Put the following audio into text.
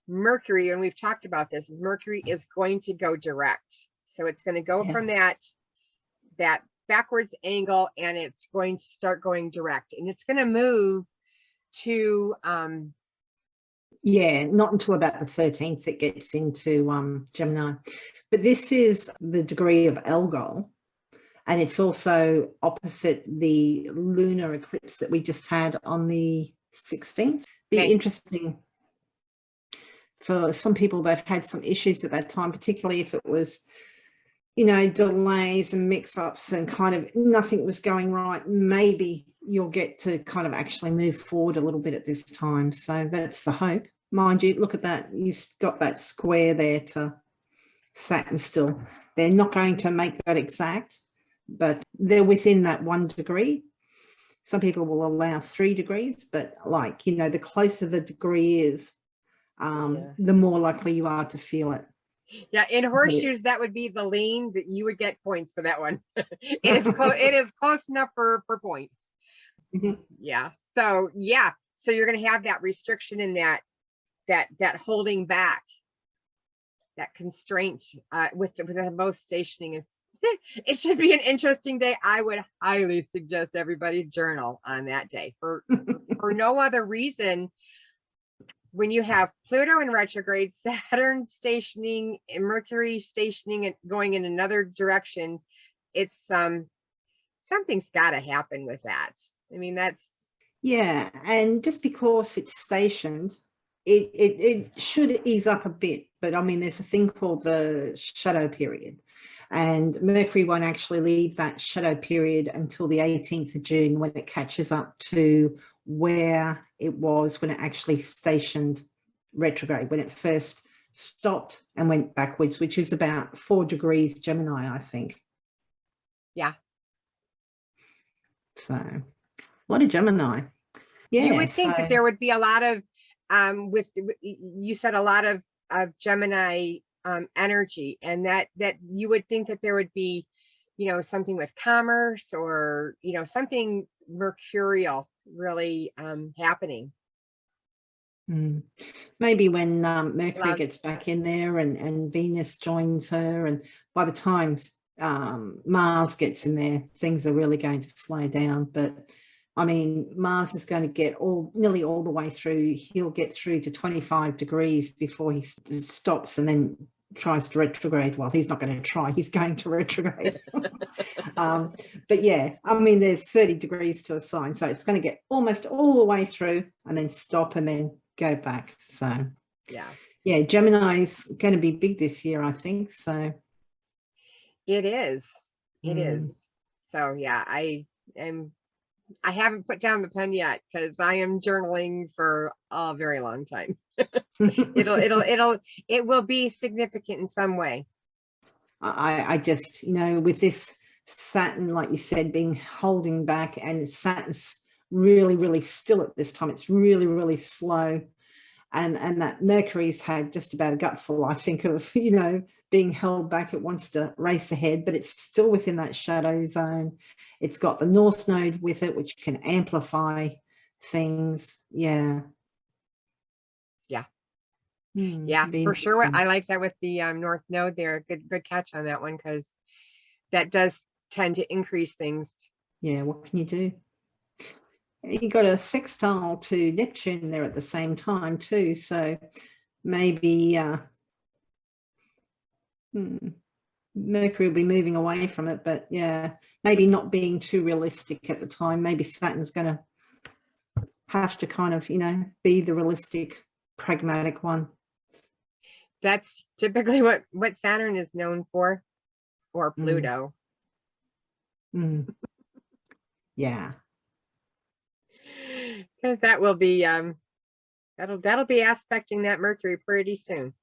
Mercury, and we've talked about this, is Mercury is going to go direct. So it's going to go from that backwards angle, and it's going to start going direct, and it's going to move to not until about the 13th it gets into Gemini. But this is the degree of Algol, and it's also opposite the lunar eclipse that we just had on the 16th. Be interesting for some people that had some issues at that time, particularly if it was, you know, delays and mix-ups and kind of nothing was going right. Maybe you'll get to kind of actually move forward a little bit at this time. So that's the hope. Mind you, look at that. You've got that square there to Saturn still. They're not going to make that exact, but they're within that 1 degree. Some people will allow 3 degrees, but like, you know, the closer the degree is, the more likely you are to feel it. Yeah, in horseshoes, that would be the lean, that you would get points for that one. It is close enough for points. Yeah. So so you're going to have that restriction in that holding back, that constraint with the most stationing. Is it should be an interesting day. I would highly suggest everybody journal on that day for no other reason. When you have Pluto in retrograde, Saturn stationing, and Mercury stationing and going in another direction, it's something's got to happen with that. I mean, that's and just because it's stationed, it should ease up a bit. But I mean, there's a thing called the shadow period, and Mercury won't actually leave that shadow period until the 18th of June, when it catches up to where it was when it actually stationed retrograde, when it first stopped and went backwards, which is about 4 degrees Gemini, I think. Yeah. So a lot of Gemini. Yeah. You would think that there would be a lot of you said a lot of Gemini energy, and that you would think that there would be, you know, something with commerce, or, you know, something mercurial really happening. Maybe when Mercury gets back in there and Venus joins her, and by the time Mars gets in there, things are really going to slow down. But I mean, Mars is going to get nearly all the way through. He'll get through to 25 degrees before he stops and then tries to retrograde. Well, he's not going to try, he's going to retrograde. But yeah, I mean, there's 30 degrees to a sign, so it's going to get almost all the way through and then stop and then go back. So yeah, Gemini is going to be big this year, I think. So it is. So yeah, I haven't put down the pen yet, because I am journaling for a very long time. It will be significant in some way. I just, you know, with this Saturn, like you said, being holding back, and Saturn's really, really still at this time. It's really, really slow. And that Mercury's had just about a gutful, I think, of, you know, being held back. It wants to race ahead, but it's still within that shadow zone. It's got the North Node with it, which can amplify things. Yeah, for sure. I like that with the North Node there. Good catch on that one, because that does tend to increase things. Yeah, what can you do? You got a sextile to Neptune there at the same time too, so maybe Mercury will be moving away from it, but yeah, maybe not being too realistic at the time. Maybe Saturn's going to have to kind of, you know, be the realistic, pragmatic one. That's typically what Saturn is known for, or Pluto. Yeah. Because that will be that'll be aspecting that Mercury pretty soon.